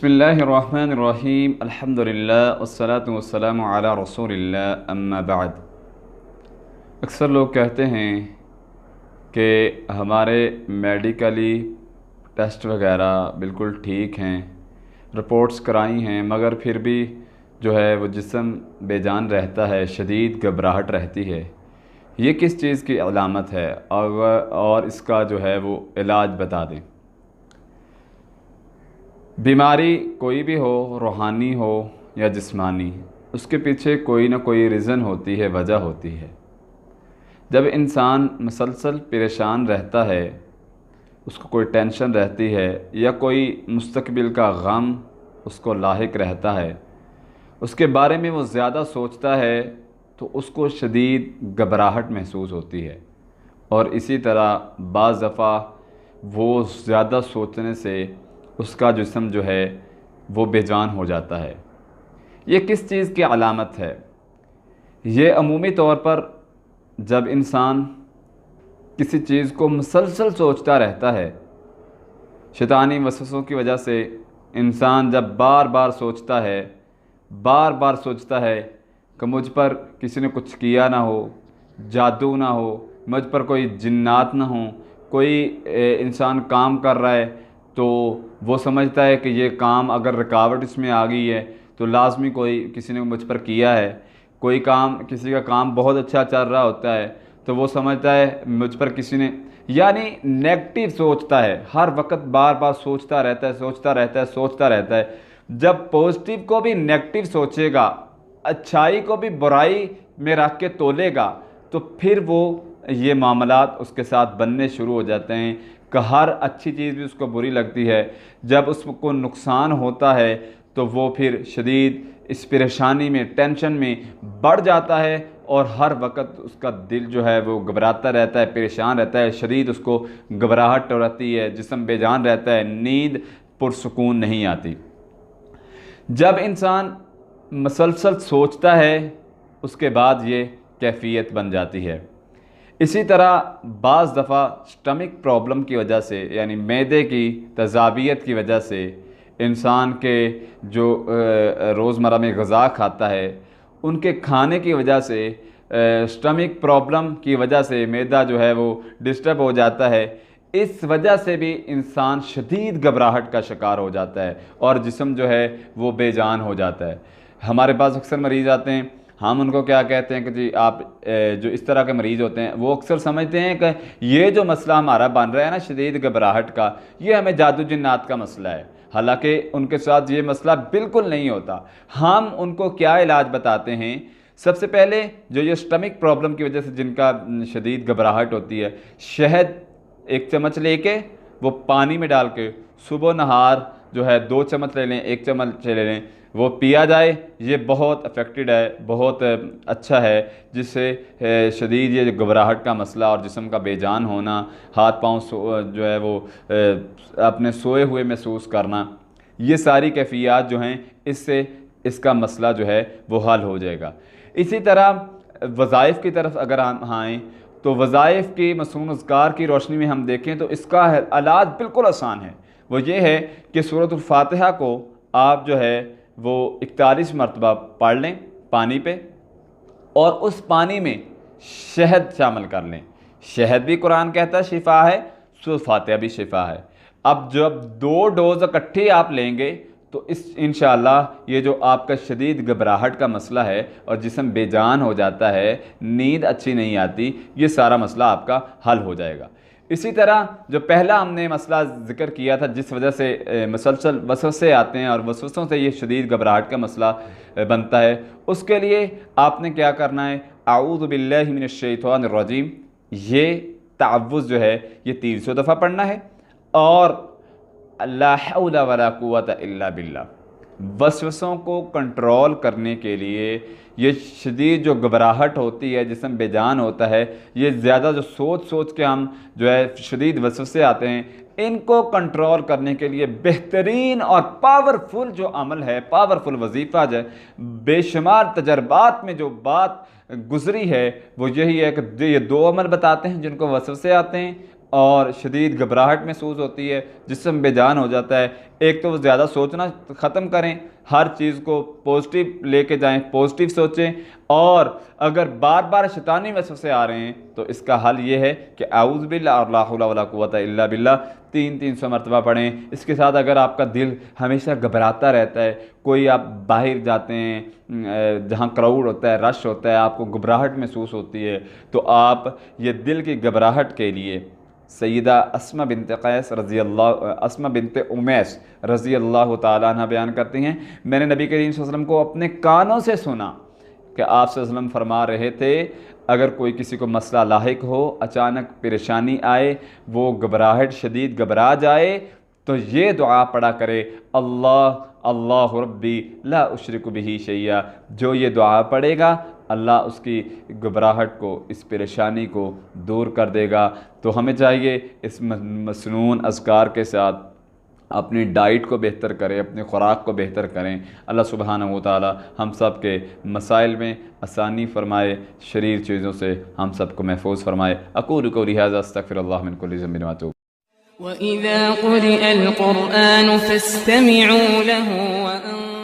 بسم اللہ الرحمن الرحیم الحمدللہ والصلاة والسلام علی رسول اللہ اما بعد۔ اکثر لوگ کہتے ہیں کہ ہمارے میڈیکلی ٹیسٹ وغیرہ بالکل ٹھیک ہیں، رپورٹس کرائی ہیں، مگر پھر بھی جو ہے وہ جسم بے جان رہتا ہے، شدید گھبراہٹ رہتی ہے۔ یہ کس چیز کی علامت ہے اور اس کا جو ہے وہ علاج بتا دیں۔ بیماری کوئی بھی ہو، روحانی ہو یا جسمانی، اس کے پیچھے کوئی نہ کوئی ریزن ہوتی ہے، وجہ ہوتی ہے۔ جب انسان مسلسل پریشان رہتا ہے، اس کو کوئی ٹینشن رہتی ہے یا کوئی مستقبل کا غم اس کو لاحق رہتا ہے، اس کے بارے میں وہ زیادہ سوچتا ہے تو اس کو شدید گھبراہٹ محسوس ہوتی ہے، اور اسی طرح بعض دفعہ وہ زیادہ سوچنے سے اس کا جسم جو ہے وہ بے جان ہو جاتا ہے۔ یہ کس چیز کی علامت ہے؟ یہ عمومی طور پر جب انسان کسی چیز کو مسلسل سوچتا رہتا ہے، شیطانی وسوسوں کی وجہ سے انسان جب بار بار سوچتا ہے کہ مجھ پر کسی نے کچھ کیا نہ ہو، جادو نہ ہو، مجھ پر کوئی جنات نہ ہوں، کوئی انسان کام کر رہا ہے تو وہ سمجھتا ہے کہ یہ کام اگر رکاوٹ اس میں آ گئی ہے تو لازمی کسی نے مجھ پر کیا ہے۔ کسی کا کام بہت اچھا چل رہا ہوتا ہے تو وہ سمجھتا ہے مجھ پر کسی نے، یعنی نیگیٹو سوچتا ہے، ہر وقت بار بار سوچتا رہتا ہے۔ جب پازیٹیو کو بھی نیگیٹو سوچے گا، اچھائی کو بھی برائی میں رکھ کے تولے گا، تو پھر وہ یہ معاملات اس کے ساتھ بننے شروع ہو جاتے ہیں کہ ہر اچھی چیز بھی اس کو بری لگتی ہے۔ جب اس کو نقصان ہوتا ہے تو وہ پھر شدید اس پریشانی میں، ٹینشن میں بڑھ جاتا ہے، اور ہر وقت اس کا دل جو ہے وہ گھبراتا رہتا ہے، پریشان رہتا ہے، شدید اس کو گھبراہٹ رہتی ہے، جسم بے جان رہتا ہے، نیند پرسکون نہیں آتی۔ جب انسان مسلسل سوچتا ہے اس کے بعد یہ کیفیت بن جاتی ہے۔ اسی طرح بعض دفعہ سٹمک پرابلم کی وجہ سے، یعنی معدے کی تیزابیت کی وجہ سے، انسان کے جو روزمرہ میں غذا کھاتا ہے ان کے کھانے کی وجہ سے، سٹمک پرابلم کی وجہ سے معدہ جو ہے وہ ڈسٹرب ہو جاتا ہے۔ اس وجہ سے بھی انسان شدید گھبراہٹ کا شکار ہو جاتا ہے اور جسم جو ہے وہ بے جان ہو جاتا ہے۔ ہمارے پاس اکثر مریض آتے ہیں، ہم ان کو کیا کہتے ہیں کہ جی آپ جو اس طرح کے مریض ہوتے ہیں وہ اکثر سمجھتے ہیں کہ یہ جو مسئلہ ہمارا بن رہا ہے نا شدید گھبراہٹ کا، یہ ہمیں جادو جنات کا مسئلہ ہے، حالانکہ ان کے ساتھ یہ مسئلہ بالکل نہیں ہوتا۔ ہم ان کو کیا علاج بتاتے ہیں؟ سب سے پہلے جو یہ سٹمک پرابلم کی وجہ سے جن کا شدید گھبراہٹ ہوتی ہے، شہد 1 چمچ لے کے وہ پانی میں ڈال کے صبح نہار جو ہے 2 چمچ لے لیں، 1 چمچ لے لیں، وہ پیا جائے۔ یہ بہت افیکٹڈ ہے، بہت اچھا ہے، جس سے شدید یہ گھبراہٹ کا مسئلہ اور جسم کا بے جان ہونا، ہاتھ پاؤں جو ہے وہ اپنے سوئے ہوئے محسوس کرنا، یہ ساری کیفیات جو ہیں اس کا مسئلہ جو ہے وہ حل ہو جائے گا۔ اسی طرح وظائف کی طرف اگر ہم آئیں تو وظائف کی مصنون اذکار کی روشنی میں ہم دیکھیں تو اس کا علاج بالکل آسان ہے۔ وہ یہ ہے کہ سورۃ الفاتحہ کو آپ جو ہے وہ 41 مرتبہ پڑھ لیں پانی پہ، اور اس پانی میں شہد شامل کر لیں۔ شہد بھی قرآن کہتا ہے شفا ہے، سورۃ فاتحہ بھی شفا ہے۔ اب جب 2 ڈوز اکٹھے آپ لیں گے تو انشاءاللہ یہ جو آپ کا شدید گھبراہٹ کا مسئلہ ہے اور جسم بے جان ہو جاتا ہے، نیند اچھی نہیں آتی، یہ سارا مسئلہ آپ کا حل ہو جائے گا۔ اسی طرح جو پہلا ہم نے مسئلہ ذکر کیا تھا جس وجہ سے مسلسل وسوسے آتے ہیں اور وسوسوں سے یہ شدید گھبراہٹ کا مسئلہ بنتا ہے، اس کے لیے آپ نے کیا کرنا ہے؟ اعوذ باللہ من الشیطان الرجیم، یہ تعوذ جو ہے یہ 300 دفعہ پڑھنا ہے، اور لا حول ولا قوت الا باللہ۔ وسوسوں کو کنٹرول کرنے کے لیے یہ شدید جو گھبراہٹ ہوتی ہے، جسم بے جان ہوتا ہے، یہ زیادہ جو سوچ کے ہم جو ہے شدید وسوسے آتے ہیں، ان کو کنٹرول کرنے کے لیے بہترین اور پاورفل جو عمل ہے، پاورفل وظیفہ جو ہے، بے شمار تجربات میں جو بات گزری ہے وہ یہی ہے کہ یہ 2 عمل بتاتے ہیں جن کو وسوسے آتے ہیں، اور شدید گھبراہٹ محسوس ہوتی ہے، جسم بے جان ہو جاتا ہے، ایک تو وہ زیادہ سوچنا ختم کریں، ہر چیز کو پوزیٹیو لے کے جائیں، پوزیٹیو سوچیں، اور اگر بار بار شیطانی وسوسے آ رہے ہیں تو اس کا حل یہ ہے کہ اعوذ باللہ اور لا حول ولا قوت الا باللہ 300 مرتبہ پڑھیں۔ اس کے ساتھ اگر آپ کا دل ہمیشہ گھبراتا رہتا ہے، کوئی آپ باہر جاتے ہیں جہاں کراؤڈ ہوتا ہے، رش ہوتا ہے، آپ کو گھبراہٹ محسوس ہوتی ہے، تو آپ یہ دل کی گھبراہٹ کے لیے سیدہ اسماء بنت قیس رضی اللہ اسماء بنت امیس رضی اللہ تعالیٰ عنہ بیان کرتی ہیں، میں نے نبی کریم صلی اللہ علیہ وسلم کو اپنے کانوں سے سنا کہ آپ صلی اللہ علیہ وسلم فرما رہے تھے اگر کوئی کسی کو مسئلہ لاحق ہو، اچانک پریشانی آئے، وہ گھبراہٹ شدید گھبرا جائے، تو یہ دعا پڑھا کرے، اللہ اللہ ربی لا اشرک بہ شیئا۔ جو یہ دعا پڑھے گا اللہ اس کی گھبراہٹ کو، اس پریشانی کو دور کر دے گا۔ تو ہمیں چاہیے اس مسنون اذکار کے ساتھ اپنی ڈائٹ کو بہتر کریں، اپنی خوراک کو بہتر کریں۔ اللہ سبحانہ و تعالی ہم سب کے مسائل میں آسانی فرمائے، شریر چیزوں سے ہم سب کو محفوظ فرمائے۔ اقول قولی ھذا استغفر اللہ من کل ذنب واتوب۔ وَإِذَا قُرِئَ الْقُرْآنُ فَاسْتَمِعُوا لَهُ وَأَنصِتُوا